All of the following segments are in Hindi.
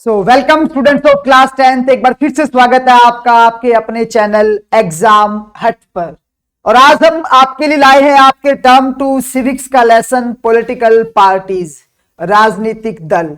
Welcome students of class 10th। एक बार फिर से स्वागत है आपका आपके अपने चैनल एग्जाम हट पर। और आज हम आपके लिए लाए हैं आपके टर्म 2 सिविक्स का लेसन पॉलिटिकल पार्टीज, राजनीतिक दल।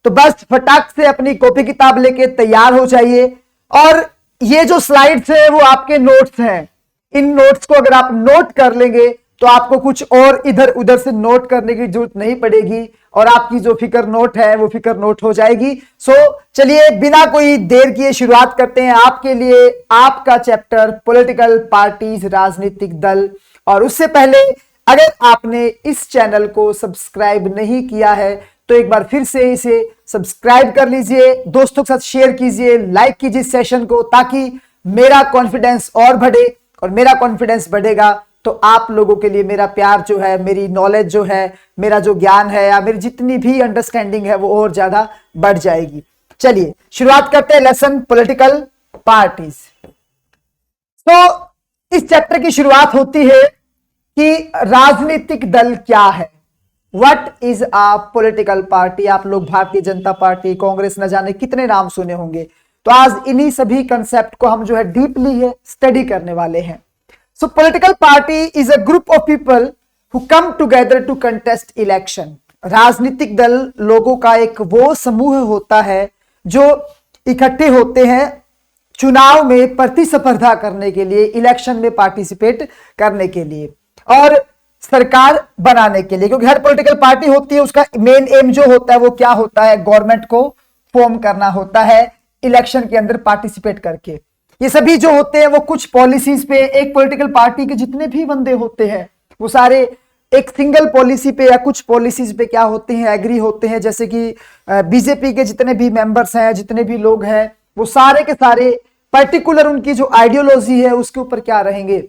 तो बस फटाक से अपनी कॉपी किताब लेके तैयार हो जाइए। और ये जो स्लाइड्स है वो आपके नोट्स हैं। इन नोट्स को अगर आप नोट कर लेंगे तो आपको कुछ और इधर उधर से नोट करने की जरूरत नहीं पड़ेगी और आपकी जो फिकर नोट है वो फिकर नोट हो जाएगी। चलिए बिना कोई देर किए शुरुआत करते हैं आपके लिए आपका चैप्टर पॉलिटिकल पार्टीज, राजनीतिक दल। और उससे पहले अगर आपने इस चैनल को सब्सक्राइब नहीं किया है तो एक बार फिर से इसे सब्सक्राइब कर लीजिए, दोस्तों के साथ शेयर कीजिए, लाइक कीजिए सेशन को, ताकि मेरा कॉन्फिडेंस और बढ़े। और मेरा कॉन्फिडेंस बढ़ेगा तो आप लोगों के लिए मेरा प्यार जो है, मेरी नॉलेज जो है, मेरा जो ज्ञान है या मेरी जितनी भी अंडरस्टैंडिंग है वो और ज्यादा बढ़ जाएगी। चलिए शुरुआत करते हैं लेसन पॉलिटिकल पार्टीज। तो इस चैप्टर की शुरुआत होती है कि राजनीतिक दल क्या है। What is a political party. आप लोग भारतीय जनता पार्टी, कांग्रेस, न जाने कितने नाम सुने होंगे। तो आज इन्हीं सभी कंसेप्ट को हम जो है डीपली है स्टडी करने वाले हैं। So political party is a group of people who come together to contest election. राजनीतिक दल लोगों का एक वो समूह होता है जो इकट्ठे होते हैं चुनाव में प्रतिस्पर्धा करने के लिए, इलेक्शन में पार्टिसिपेट करने के लिए और सरकार बनाने के लिए। क्योंकि हर पॉलिटिकल पार्टी होती है, उसका मेन एम जो होता है वो क्या होता है, गवर्नमेंट को फॉर्म करना होता है इलेक्शन के अंदर पार्टिसिपेट करके। ये सभी जो होते हैं वो कुछ पॉलिसीज पे, एक पॉलिटिकल पार्टी के जितने भी बंदे होते हैं वो सारे एक सिंगल पॉलिसी पे या कुछ पॉलिसीज पे क्या होते हैं, एग्री होते हैं। जैसे कि बीजेपी के जितने भी मेंबर्स हैं, जितने भी लोग हैं, वो सारे के सारे पर्टिकुलर उनकी जो आइडियोलॉजी है उसके ऊपर क्या रहेंगे,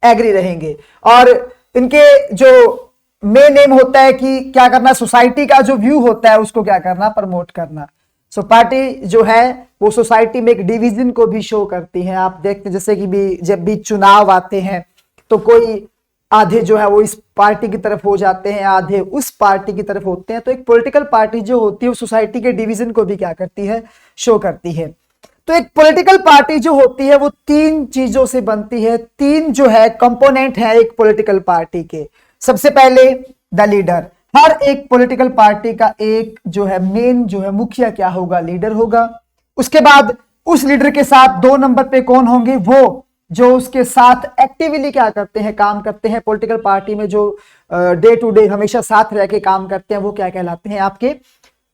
एग्री रहेंगे। और इनके जो मेन एम होता है कि क्या करना, सोसाइटी का जो व्यू होता है उसको क्या करना, प्रमोट करना। पार्टी जो है वो सोसाइटी में एक डिवीजन को भी शो करती है। आप देखते हैं जैसे कि भी जब भी चुनाव आते हैं तो कोई आधे जो है वो इस पार्टी की तरफ हो जाते हैं, आधे उस पार्टी की तरफ होते हैं। तो एक पॉलिटिकल पार्टी जो होती है वो सोसाइटी के डिवीजन को भी क्या करती है, शो करती है। तो एक पॉलिटिकल पार्टी जो होती है वो तीन चीजों से बनती है। तीन जो है कंपोनेंट है एक पॉलिटिकल पार्टी के। सबसे पहले द लीडर। हर एक पॉलिटिकल पार्टी का एक जो है मेन जो है मुखिया क्या होगा, लीडर होगा। उसके बाद उस लीडर के साथ 2 नंबर पे कौन होंगे, वो जो उसके साथ एक्टिवली क्या करते हैं, काम करते हैं। पॉलिटिकल पार्टी में जो डे टू डे हमेशा साथ रह के काम करते हैं वो क्या कहलाते हैं, आपके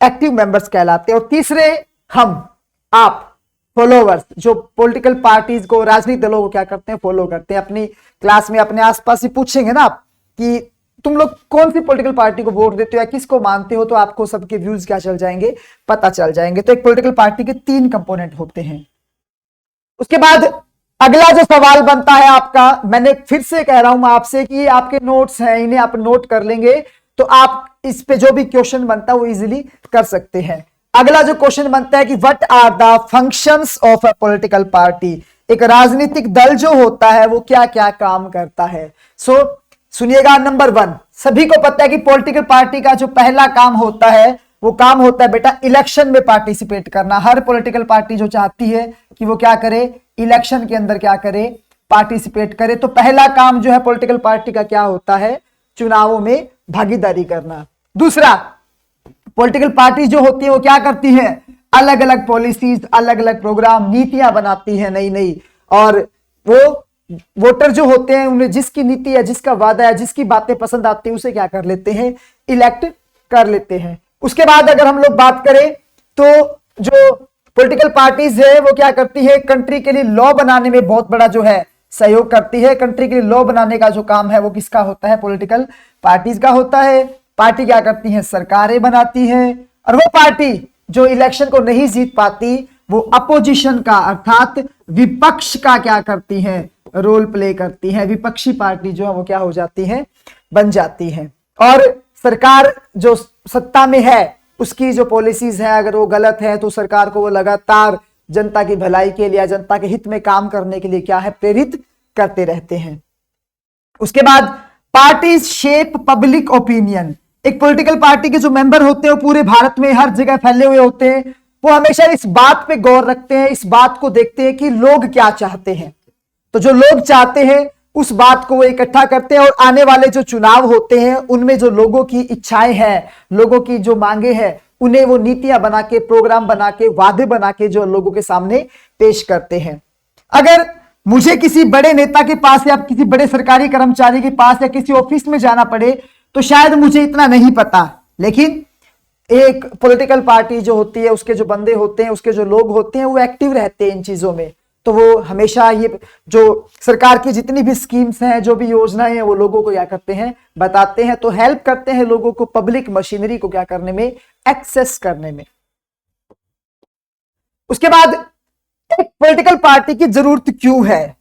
एक्टिव मेंबर्स कहलाते हैं। और तीसरे हम, आप फॉलोवर्स, जो पॉलिटिकल पार्टीज को, राजनीतिक दलों को क्या करते हैं, फॉलो करते हैं। अपनी क्लास में अपने आसपास ही पूछेंगे ना आप कि तुम लोग कौन सी पॉलिटिकल पार्टी को वोट देते हो या किसको मानते हो, तो आपको सबके व्यूज क्या चल जाएंगे, पता चल जाएंगे। तो एक पॉलिटिकल पार्टी के 3 कंपोनेंट होते हैं। उसके बाद अगला जो सवाल बनता है आपका, मैंने फिर से कह रहा हूं मैं आपसे कि ये आपके नोट्स हैं, इन्हें आप नोट कर लेंगे तो आप इस पे जो भी क्वेश्चन बनता है वो इजीली कर सकते हैं। अगला जो क्वेश्चन बनता है कि what are the functions of a political party. एक राजनीतिक दल जो होता है वो क्या क्या काम करता है। सुनिएगा, नंबर 1, सभी को पता है कि पॉलिटिकल पार्टी का जो पहला काम होता है वो काम होता है बेटा इलेक्शन में पार्टिसिपेट करना। हर पॉलिटिकल पार्टी जो चाहती है कि वो क्या करे, इलेक्शन के अंदर क्या करे, पार्टिसिपेट करे। तो पहला काम जो है पॉलिटिकल पार्टी का क्या होता है, चुनावों में भागीदारी करना। दूसरा, पॉलिटिकल पार्टी जो होती है वो क्या करती है, अलग अलग पॉलिसीज, अलग अलग प्रोग्राम, नीतियां बनाती है नई नई। और वो वोटर जो होते हैं उन्हें जिसकी नीति है, जिसका वादा है, जिसकी बातें पसंद आती है उसे क्या कर लेते हैं, इलेक्ट कर लेते हैं। उसके बाद अगर हम लोग बात करें तो जो पॉलिटिकल पार्टीज है वो क्या करती है, कंट्री के लिए लॉ बनाने में बहुत बड़ा जो है सहयोग करती है। कंट्री के लिए लॉ बनाने का जो काम है वो किसका होता है, पॉलिटिकल पार्टीज का होता है। पार्टी क्या करती है, सरकारें बनाती है। और वो पार्टी जो इलेक्शन को नहीं जीत पाती वो अपोजिशन का अर्थात विपक्ष का क्या करती है, रोल प्ले करती है। विपक्षी पार्टी जो है वो क्या हो जाती है, बन जाती है। और सरकार जो सत्ता में है उसकी जो पॉलिसीज है अगर वो गलत है तो सरकार को वो लगातार जनता की भलाई के लिए, जनता के हित में काम करने के लिए क्या है, प्रेरित करते रहते हैं। उसके बाद पार्टीज शेप पब्लिक ओपिनियन। एक पॉलिटिकल पार्टी के जो मेंबर होते हैं वो पूरे भारत में हर जगह फैले हुए होते हैं वो हमेशा इस बात पे गौर रखते हैं, इस बात को देखते हैं कि लोग क्या चाहते हैं। तो जो लोग चाहते हैं उस बात को वो इकट्ठा करते हैं, और आने वाले जो चुनाव होते हैं उनमें जो लोगों की इच्छाएं हैं, लोगों की जो मांगे हैं, उन्हें वो नीतियां बना के, प्रोग्राम बना के, वादे बना के जो लोगों के सामने पेश करते हैं। अगर मुझे किसी बड़े नेता के पास या किसी बड़े सरकारी कर्मचारी के पास या किसी ऑफिस में जाना पड़े तो शायद मुझे इतना नहीं पता, लेकिन एक पॉलिटिकल पार्टी जो होती है, उसके जो बंदे होते हैं, उसके जो लोग होते हैं, वो एक्टिव रहते हैं इन चीजों में। तो वो हमेशा ये जो सरकार की जितनी भी स्कीम्स हैं, जो भी योजनाएं हैं, वो लोगों को क्या करते हैं, बताते हैं। तो हेल्प करते हैं लोगों को पब्लिक मशीनरी को क्या करने में, एक्सेस करने में। उसके बाद एक पॉलिटिकल पार्टी की जरूरत क्यों है,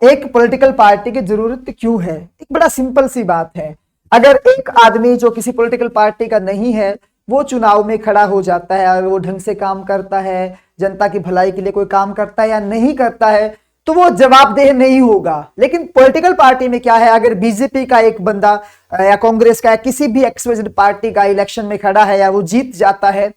एक पॉलिटिकल पार्टी की जरूरत क्यों है? एक बड़ा सिंपल सी बात है। अगर एक आदमी जो किसी पॉलिटिकल पार्टी का नहीं है, वो चुनाव में खड़ा हो जाता है और वो ढंग से काम करता है, जनता की भलाई के लिए कोई काम करता है या नहीं करता है, तो वो जवाबदेह नहीं होगा। लेकिन पॉलिटिकल पार्टी में क्या है, अगर बीजेपी का एक बंदा या कांग्रेस का या किसी भी एक्सवाइजेड पार्टी का इलेक्शन में खड़ा है या वो जीत जाता है,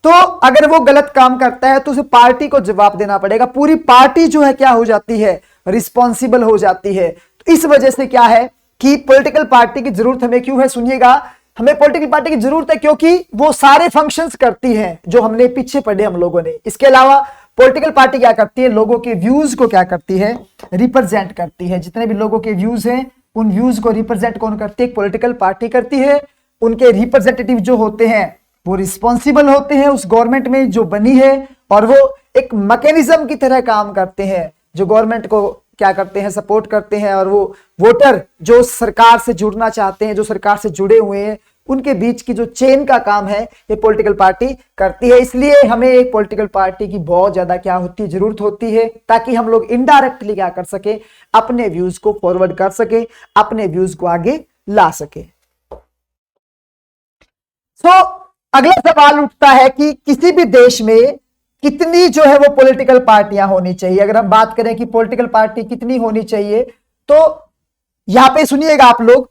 तो अगर वो गलत काम करता है तो उसे पार्टी को जवाब देना पड़ेगा। पूरी पार्टी जो है क्या हो जाती है, रिस्पॉन्सिबल हो जाती है। तो इस वजह से क्या है कि पॉलिटिकल पार्टी की जरूरत हमें क्यों है, सुनिएगा। हमें पॉलिटिकल पार्टी की जरूरत है क्योंकि वो सारे फंक्शंस करती है जो हमने पीछे पढ़े हम लोगों ने। इसके अलावा पॉलिटिकल पार्टी क्या करती है, लोगों के व्यूज को क्या करती है, रिप्रेजेंट करती है। जितने भी लोगों के व्यूज हैं, उन व्यूज को रिप्रेजेंट कौन करती है, पॉलिटिकल पार्टी करती है। उनके रिप्रेजेंटेटिव जो होते हैं वो रिस्पॉन्सिबल होते हैं उस गवर्नमेंट में जो बनी है, और वो एक मैकेनिज्म की तरह काम करते हैं जो गवर्नमेंट को क्या करते हैं, सपोर्ट करते हैं। और वो वोटर जो सरकार से जुड़ना चाहते हैं, जो सरकार से जुड़े हुए हैं, उनके बीच की जो चेन का काम है ये पॉलिटिकल पार्टी करती है। इसलिए हमें एक पॉलिटिकल पार्टी की बहुत ज्यादा क्या होती है, जरूरत होती है, ताकि हम लोग इनडायरेक्टली क्या कर सके, अपने व्यूज को फॉरवर्ड कर सके, अपने व्यूज को आगे ला सके। अगला सवाल उठता है कि किसी भी देश में कितनी जो है वो पॉलिटिकल पार्टियां होनी चाहिए। अगर हम बात करें कि पॉलिटिकल पार्टी कितनी होनी चाहिए, तो यहां पे सुनिएगा आप लोग,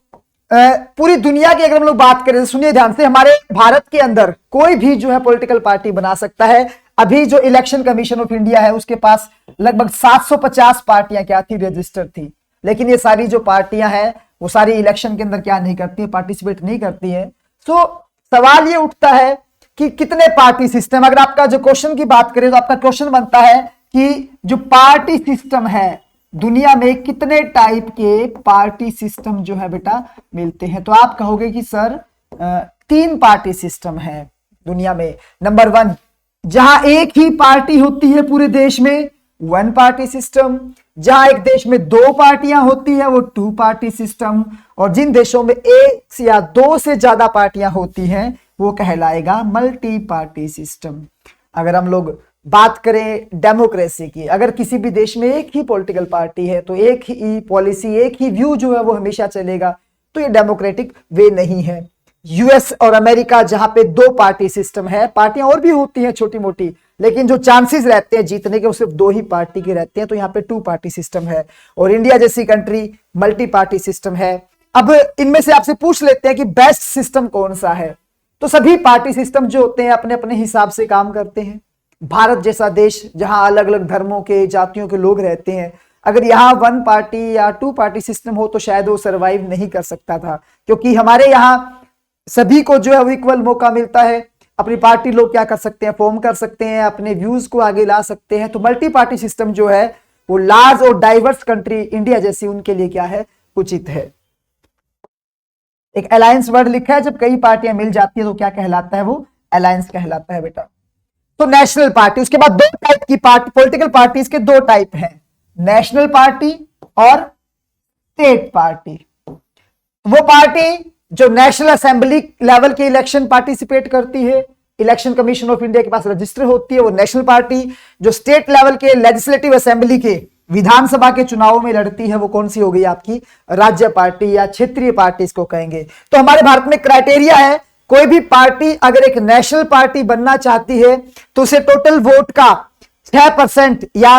पूरी दुनिया की अगर हम लोग बात करें, सुनिए ध्यान से, हमारे भारत के अंदर कोई भी जो है पॉलिटिकल पार्टी बना सकता है। अभी जो इलेक्शन कमीशन ऑफ इंडिया है उसके पास लगभग 750 पार्टियां क्या थी, रजिस्टर थी। लेकिन ये सारी जो पार्टियां हैं वो सारी इलेक्शन के अंदर क्या नहीं करती है, पार्टिसिपेट नहीं करती है। तो सवाल ये उठता है कि कितने पार्टी सिस्टम, अगर आपका जो क्वेश्चन की बात करें तो आपका क्वेश्चन बनता है कि जो पार्टी सिस्टम है दुनिया में कितने टाइप के पार्टी सिस्टम जो है बेटा मिलते हैं। तो आप कहोगे कि सर 3 पार्टी सिस्टम है दुनिया में। नंबर 1, जहां एक ही पार्टी होती है पूरे देश में, 1 पार्टी सिस्टम। जहां एक देश में 2 पार्टियां होती है वो 2 पार्टी सिस्टम। और जिन देशों में 1 या 2 से ज्यादा पार्टियां होती हैं वो कहलाएगा मल्टी पार्टी सिस्टम। अगर हम लोग बात करें डेमोक्रेसी की, अगर किसी भी देश में एक ही पॉलिटिकल पार्टी है तो एक ही पॉलिसी, एक ही व्यू जो है वो हमेशा चलेगा, तो ये डेमोक्रेटिक वे नहीं है। यूएस और अमेरिका जहां पे 2 पार्टी सिस्टम है, पार्टियां और भी होती हैं छोटी मोटी, लेकिन जो चांसेस रहते हैं जीतने के वो सिर्फ 2 ही पार्टी के रहते हैं, तो यहाँ पे 2 पार्टी सिस्टम है। और इंडिया जैसी कंट्री मल्टी पार्टी सिस्टम है। अब इनमें से आपसे पूछ लेते हैं कि बेस्ट सिस्टम कौन सा है। तो सभी पार्टी सिस्टम जो होते हैं अपने अपने हिसाब से काम करते हैं। भारत जैसा देश जहां अलग अलग धर्मों के, जातियों के लोग रहते हैं, अगर यहाँ 1 पार्टी या 2 पार्टी सिस्टम हो तो शायद वो सरवाइव नहीं कर सकता था, क्योंकि हमारे यहाँ सभी को जो है वो इक्वल मौका मिलता है। अपनी पार्टी लोग क्या कर सकते हैं, फॉर्म कर सकते हैं, अपने व्यूज को आगे ला सकते हैं। तो मल्टी पार्टी सिस्टम जो है वो लार्ज और डाइवर्स कंट्री इंडिया जैसी उनके लिए क्या है, उचित है। एक अलायंस वर्ड लिखा है, जब कई पार्टियां मिल जाती है तो क्या कहलाता है, वो अलायंस कहलाता है बेटा। तो नेशनल पार्टी, उसके बाद 2 टाइप की पार्टी, पॉलिटिकल पार्टीज के 2 टाइप हैं, नेशनल पार्टी और स्टेट पार्टी। वो पार्टी जो नेशनल असेंबली लेवल के इलेक्शन पार्टिसिपेट करती है, इलेक्शन कमीशन ऑफ इंडिया के पास रजिस्टर होती है, वो नेशनल पार्टी। जो स्टेट लेवल के लेजिस्लेटिव असेंबली के विधानसभा के चुनावों में लड़ती है वो कौन सी हो गई, आपकी राज्य पार्टी या क्षेत्रीय पार्टी इसको कहेंगे। तो हमारे भारत में क्राइटेरिया है, कोई भी पार्टी अगर एक नेशनल पार्टी बनना चाहती है तो उसे टोटल वोट का 6% या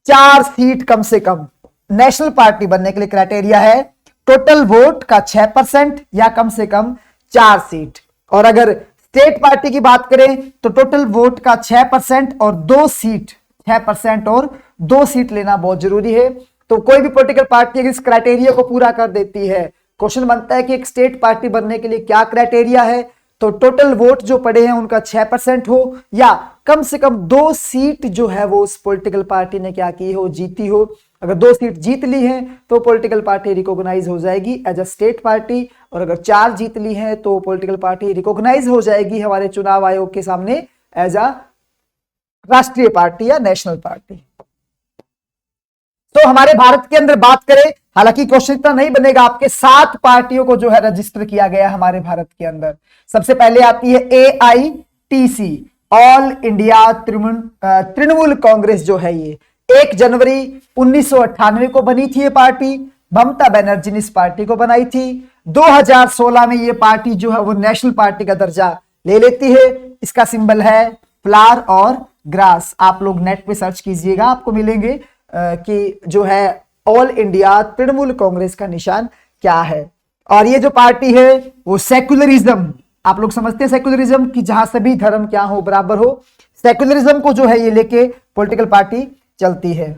4 सीट कम से कम, नेशनल पार्टी बनने के लिए क्राइटेरिया है टोटल वोट का 6% या कम से कम 4 सीट। और अगर स्टेट पार्टी की बात करें तो टोटल वोट का 6% और 2 सीट, 6% और 2 सीट लेना बहुत जरूरी है। तो कोई भी पॉलिटिकल पार्टी अगर इस क्राइटेरिया को पूरा कर देती है, क्वेश्चन बनता है कि एक स्टेट पार्टी बनने के लिए क्या क्राइटेरिया है, तो टोटल वोट जो पड़े हैं उनका 6% हो या कम से कम 2 सीट जो है वो उस पॉलिटिकल पार्टी ने क्या की हो, जीती हो। अगर 2 सीट जीत ली हैं तो पॉलिटिकल पार्टी रिकॉग्नाइज हो जाएगी एज अ स्टेट पार्टी, और अगर 4 जीत ली हैं तो पॉलिटिकल पार्टी रिकॉग्नाइज हो जाएगी हमारे चुनाव आयोग के सामने एज अ राष्ट्रीय पार्टी या नेशनल पार्टी। तो हमारे भारत के अंदर बात करें, हालांकि क्वेश्चन इतना नहीं बनेगा आपके, 7 पार्टियों को जो है रजिस्टर किया गया हमारे भारत के अंदर। सबसे पहले आती है AITC, all India Trinamool Congress जो है ये 1 जनवरी 1998 को बनी थी ये पार्टी। ममता बनर्जी ने इस पार्टी को बनाई थी। 2016 में ये पार्टी जो है वो नेशनल पार्टी का दर्जा ले लेती है। इसका सिंबल है फ्लावर और ग्रास। आप लोग नेट पे सर्च कीजिएगा, आपको मिलेंगे कि जो है ऑल इंडिया तृणमूल कांग्रेस का निशान क्या है। और ये जो पार्टी है वो सेक्युलरिज्म, आप लोग समझते हैं सेक्युलरिज्म कि जहां सभी धर्म क्या हो, बराबर हो, सेक्युलरिज्म को जो है ये लेके पॉलिटिकल पार्टी चलती है।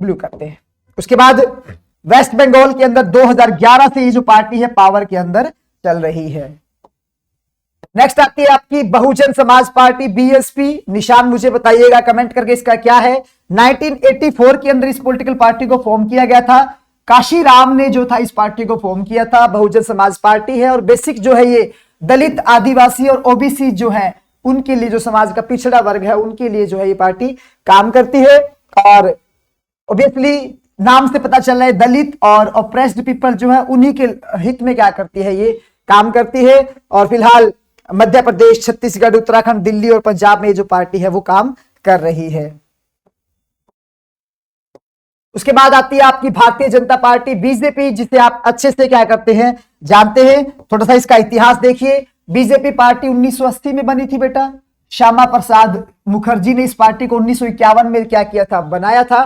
ब्लू करते हैं। उसके बाद वेस्ट बंगाल के अंदर 2011 से ये जो पार्टी है पावर के अंदर चल रही है। नेक्स्ट आती है आपकी बहुजन समाज पार्टी BSP। निशान मुझे बताइएगा कमेंट करके इसका क्या है। 1984 के अंदर इस पॉलिटिकल पार्टी को फॉर्म किया गया था। काशी राम ने जो था इस पार्टी को फॉर्म किया था। बहुजन समाज पार्टी है और बेसिक जो है ये दलित, आदिवासी और OBC जो है उनके लिए, जो समाज का पिछड़ा वर्ग है उनके लिए जो है ये पार्टी काम करती है। और ऑब्वियसली नाम से पता चल रहा है दलित और ऑप्रेस्ड पीपल जो है उन्हीं के हित में क्या करती है, ये काम करती है। और फिलहाल मध्य प्रदेश, छत्तीसगढ़, उत्तराखंड, दिल्ली और पंजाब में जो पार्टी है वो काम कर रही है। उसके बाद आती है आपकी भारतीय जनता पार्टी BJP, जिसे आप अच्छे से क्या करते हैं, जानते हैं। थोड़ा सा इसका इतिहास देखिए। BJP पार्टी 1980 में बनी थी बेटा। श्यामा प्रसाद मुखर्जी ने इस पार्टी को 1951 में क्या किया था, बनाया था।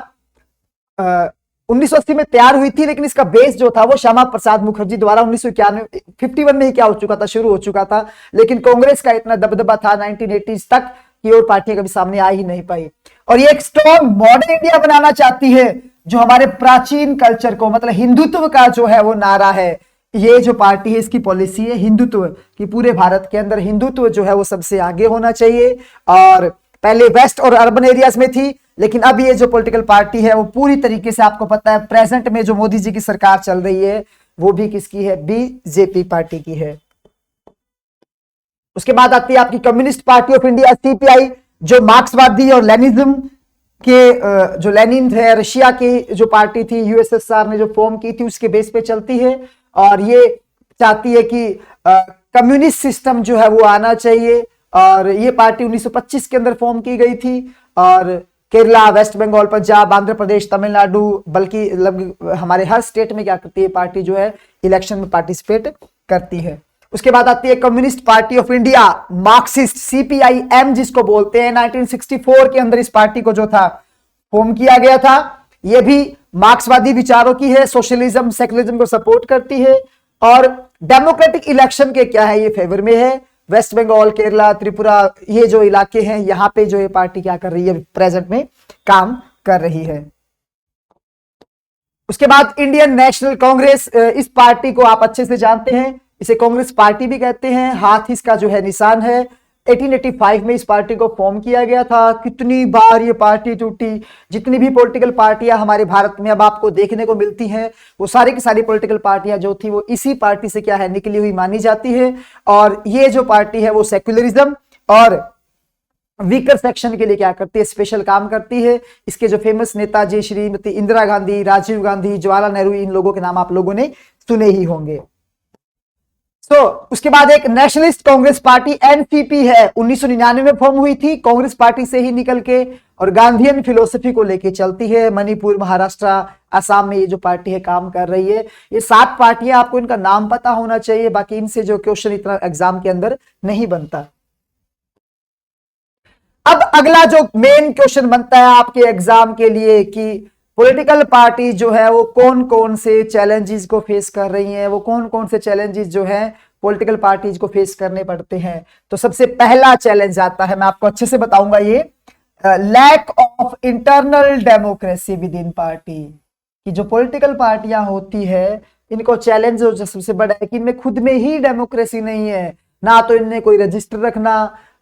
1980 में तैयार हुई थी, लेकिन इसका बेस जो था वो श्यामा प्रसाद मुखर्जी द्वारा 1951 में ही क्या हो चुका था, शुरू हो चुका था। लेकिन कांग्रेस का इतना दबदबा था 1980s तक कि और पार्टियां कभी सामने आ ही नहीं पाई। और ये एक स्ट्रॉन्ग मॉडर्न इंडिया बनाना चाहती है, जो हमारे प्राचीन कल्चर को, मतलब हिंदुत्व का जो है वो नारा है। ये जो पार्टी है इसकी पॉलिसी है हिंदुत्व की, पूरे भारत के अंदर हिंदुत्व जो है वो सबसे आगे होना चाहिए। और पहले वेस्ट और अर्बन एरियाज में थी, लेकिन अब ये जो पॉलिटिकल पार्टी है वो पूरी तरीके से, आपको पता है प्रेजेंट में जो मोदी जी की सरकार चल रही है वो भी किसकी है, BJP पार्टी की है। उसके बाद आती है आपकी communist party of India CPI, जो मार्क्सवादी और लेनिज्म के, जो लेनिन थे रशिया की जो पार्टी थी, USSR ने जो फॉर्म की थी उसके बेस पे चलती है। और ये चाहती है कि कम्युनिस्ट सिस्टम जो है वो आना चाहिए। और ये पार्टी 1925 के अंदर फॉर्म की गई थी। और केरला, वेस्ट बंगाल, पंजाब, आंध्र प्रदेश, तमिलनाडु, बल्कि हमारे हर स्टेट में क्या करती है पार्टी जो है इलेक्शन में पार्टिसिपेट करती है। उसके बाद आती है communist party of India, Marxist, CPIM जिसको बोलते हैं। 1964 के अंदर इस पार्टी को जो था फॉर्म किया गया था। यह भी मार्क्सवादी विचारों की है, सोशलिज्म, सेकुलरिज्म को सपोर्ट करती है और डेमोक्रेटिक इलेक्शन के क्या है, ये फेवर में है। वेस्ट बंगाल, केरला, त्रिपुरा, ये जो इलाके हैं यहां पे जो ये पार्टी क्या कर रही है, प्रेजेंट में काम कर रही है। उसके बाद इंडियन नेशनल कांग्रेस, इस पार्टी को आप अच्छे से जानते हैं, इसे कांग्रेस पार्टी भी कहते हैं। हाथ इसका जो है निशान है। 1885 में इस पार्टी को फॉर्म किया गया था। कितनी बार ये पार्टी टूटी। जितनी भी पॉलिटिकल पार्टियां हमारे भारत में अब आपको देखने को मिलती हैं, वो सारी की सारी पॉलिटिकल पार्टियां जो थी वो इसी पार्टी से क्या है, निकली हुई मानी जाती है। और ये जो पार्टी है वो सेक्युलरिज्म और वीकर सेक्शन के लिए क्या करती है, स्पेशल काम करती है। इसके जो फेमस नेताजी श्रीमती इंदिरा गांधी, राजीव गांधी, जवाहरलाल नेहरू, इन लोगों के नाम आप लोगों ने सुने ही होंगे। उसके बाद एक नेशनलिस्ट कांग्रेस पार्टी NCP है, 1999 में फॉर्म हुई थी। कांग्रेस पार्टी से ही निकल के और गांधीयन फिलोसफी को लेके चलती है। मणिपुर, महाराष्ट्र, असम में ये जो पार्टी है काम कर रही है। ये 7 पार्टियां, आपको इनका नाम पता होना चाहिए, बाकी इनसे जो क्वेश्चन इतना एग्जाम के अंदर नहीं बनता। अब अगला जो मेन क्वेश्चन बनता है आपके एग्जाम के लिए कि पॉलिटिकल पार्टी जो है वो कौन कौन से चैलेंजेस को फेस कर रही हैं, वो कौन कौन से चैलेंजेस जो हैं पॉलिटिकल पार्टीज को फेस करने पड़ते हैं। तो सबसे पहला चैलेंज आता है, मैं आपको अच्छे से बताऊंगा, ये lack of internal democracy within party. कि जो पॉलिटिकल पार्टियां होती है इनको चैलेंज जो सबसे बड़ा है कि इनमें खुद में ही डेमोक्रेसी नहीं है, ना तो इनने कोई रजिस्टर रखना,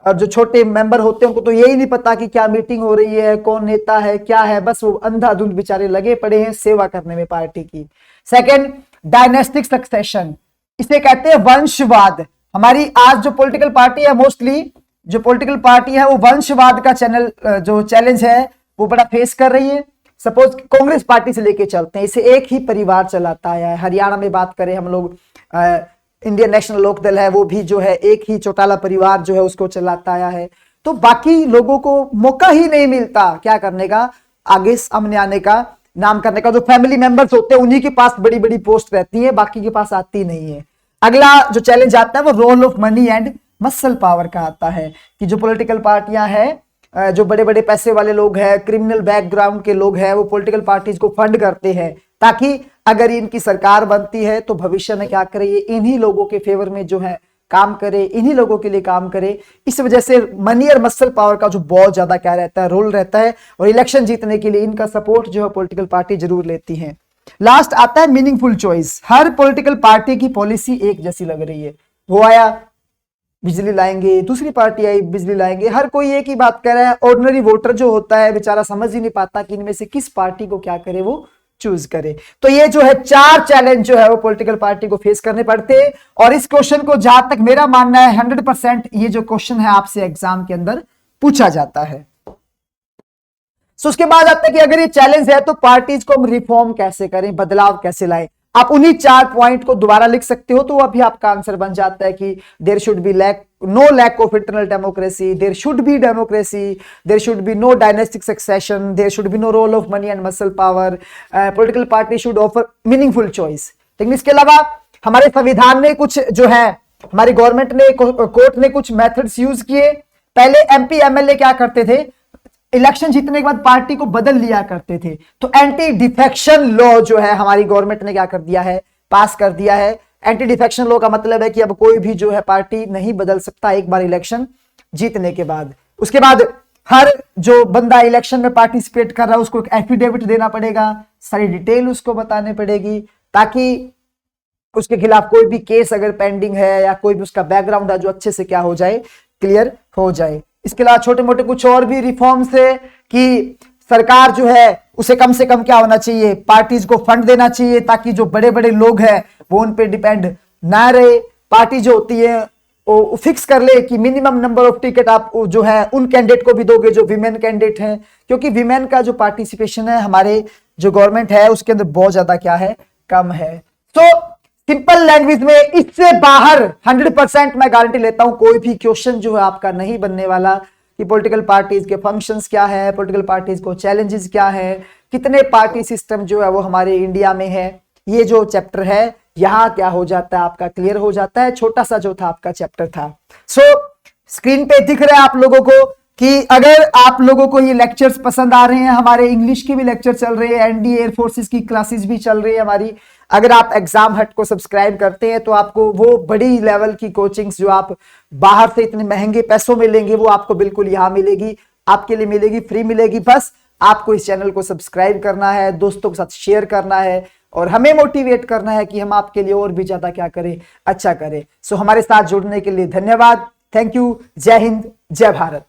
और जो छोटे मेंबर होते हैं उनको तो यही नहीं पता कि क्या मीटिंग हो रही है, कौन नेता है, क्या है, बस वो अंधाधुंध बेचारे लगे पड़े हैं सेवा करने में पार्टी की। सेकंड, डायनेस्टिक सक्सेशन, इसे कहते हैं वंशवाद। हमारी आज जो पॉलिटिकल पार्टी है, मोस्टली जो पॉलिटिकल पार्टी है वो वंशवाद का जो चैलेंज है वो बड़ा फेस कर रही है। सपोज कांग्रेस पार्टी से लेके चलते हैं, इसे एक ही परिवार चलाता है। हरियाणा में बात करें हम लोग, इंडियन नेशनल लोकदल है, वो भी जो है एक ही चौटाला परिवार जो है उसको चलाता आया है। तो बाकी लोगों को मौका ही नहीं मिलता क्या करने का, आगे सामने आने का, नाम करने का। जो फैमिली मेंबर्स होते हैं उन्हीं के पास बड़ी बड़ी पोस्ट रहती है, बाकी के पास आती नहीं है। अगला जो चैलेंज आता है वो role of money and muscle power का आता है कि जो पॉलिटिकल पार्टियां हैं, जो बड़े बड़े पैसे वाले लोग हैं, क्रिमिनल बैकग्राउंड के लोग हैं, वो पॉलिटिकल पार्टीज को फंड करते हैं ताकि अगर इनकी सरकार बनती है तो भविष्य में क्या करे, ये इन्हीं लोगों के फेवर में जो है काम करे, इन्हीं लोगों के लिए काम करे। इस वजह से मनी और मसल पावर का जो बहुत ज्यादा क्या रहता है, रोल रहता है, और इलेक्शन जीतने के लिए इनका सपोर्ट जो है पॉलिटिकल पार्टी जरूर लेती है। लास्ट आता है मीनिंगफुल चॉइस। हर पॉलिटिकल पार्टी की पॉलिसी एक जैसी लग रही है, वो आया बिजली लाएंगे, दूसरी पार्टी आई बिजली लाएंगे, हर कोई एक ही बात कह रहा है। ऑर्डिनरी वोटर जो होता है बेचारा समझ ही नहीं पाता कि इनमें से किस पार्टी को क्या करे, वो चूज करे। तो ये जो है 4 चैलेंज जो है वो पॉलिटिकल पार्टी को फेस करने पड़ते हैं। और इस क्वेश्चन को जहां तक मेरा मानना है 100% ये जो क्वेश्चन है आपसे एग्जाम के अंदर पूछा जाता है। सो उसके बाद आता है कि अगर ये चैलेंज है तो पार्टीज को हम रिफॉर्म कैसे करें, बदलाव कैसे लाएं। आप उन्हीं 4 पॉइंट को दोबारा लिख सकते हो तो अभी आपका आंसर बन जाता है कि there should be no lack of internal democracy, there should be democracy, there should be no dynastic succession, there should be no role of money and muscle power, political party should offer meaningful choice. लेकिन इसके अलावा हमारे संविधान में कुछ जो है, हमारी गवर्नमेंट ने, कोर्ट ने कुछ मेथड्स यूज किए। पहले एमपी एमएलए क्या करते थे, इलेक्शन जीतने के बाद पार्टी को बदल लिया करते थे। तो एंटी डिफेक्शन लॉ जो है हमारी गवर्नमेंट ने क्या कर दिया है, पास कर दिया है। एंटी डिफेक्शन लॉ का मतलब है कि अब कोई भी जो है पार्टी नहीं बदल सकता एक बार इलेक्शन जीतने के बाद। उसके बाद हर जो बंदा इलेक्शन में पार्टिसिपेट कर रहा है उसको एक एफिडेविट देना पड़ेगा, सारी डिटेल उसको बतानी पड़ेगी, ताकि उसके खिलाफ कोई भी केस अगर पेंडिंग है या कोई भी उसका बैकग्राउंड है जो अच्छे से क्या हो जाए, क्लियर हो जाए। इसके अलावा छोटे मोटे कुछ और भी रिफॉर्म्स है कि सरकार जो है उसे कम से कम क्या होना चाहिए, पार्टीज को फंड देना चाहिए ताकि जो बड़े बड़े लोग हैं वो उन पे डिपेंड ना रहे। पार्टी जो होती है वो फिक्स कर ले कि मिनिमम नंबर ऑफ टिकट आप जो है उन कैंडिडेट को भी दोगे जो विमेन कैंडिडेट हैं, क्योंकि विमेन का जो पार्टिसिपेशन है हमारे जो गवर्नमेंट है उसके अंदर बहुत ज्यादा क्या है, कम है। तो सिंपल लैंग्वेज में इससे बाहर 100% मैं गारंटी लेता हूं कोई भी क्वेश्चन जो है आपका नहीं बनने वाला कि पॉलिटिकल पार्टीज के फंक्शंस क्या है, पॉलिटिकल पार्टीज को चैलेंजेस क्या है, कितने पार्टी सिस्टम जो है वो हमारे इंडिया में है। ये जो चैप्टर है यहां क्या हो जाता है, आपका क्लियर हो जाता है। छोटा सा जो था आपका चैप्टर था। सो स्क्रीन पे दिख रहा है आप लोगों को कि अगर आप लोगों को ये लेक्चर्स पसंद आ रहे हैं, हमारे इंग्लिश के भी लेक्चर चल रहे हैं, एनडीए एयरफोर्सेस की क्लासेस भी चल रही है हमारी। अगर आप एग्जाम हट को सब्सक्राइब करते हैं तो आपको वो बड़ी लेवल की कोचिंग्स जो आप बाहर से इतने महंगे पैसों में लेंगे वो आपको बिल्कुल यहां मिलेगी, आपके लिए मिलेगी, फ्री मिलेगी। बस आपको इस चैनल को सब्सक्राइब करना है, दोस्तों के साथ शेयर करना है और हमें मोटिवेट करना है कि हम आपके लिए और भी ज्यादा क्या करें, अच्छा करें। सो हमारे साथ जुड़ने के लिए धन्यवाद। Thank you. जय हिंद, जय भारत।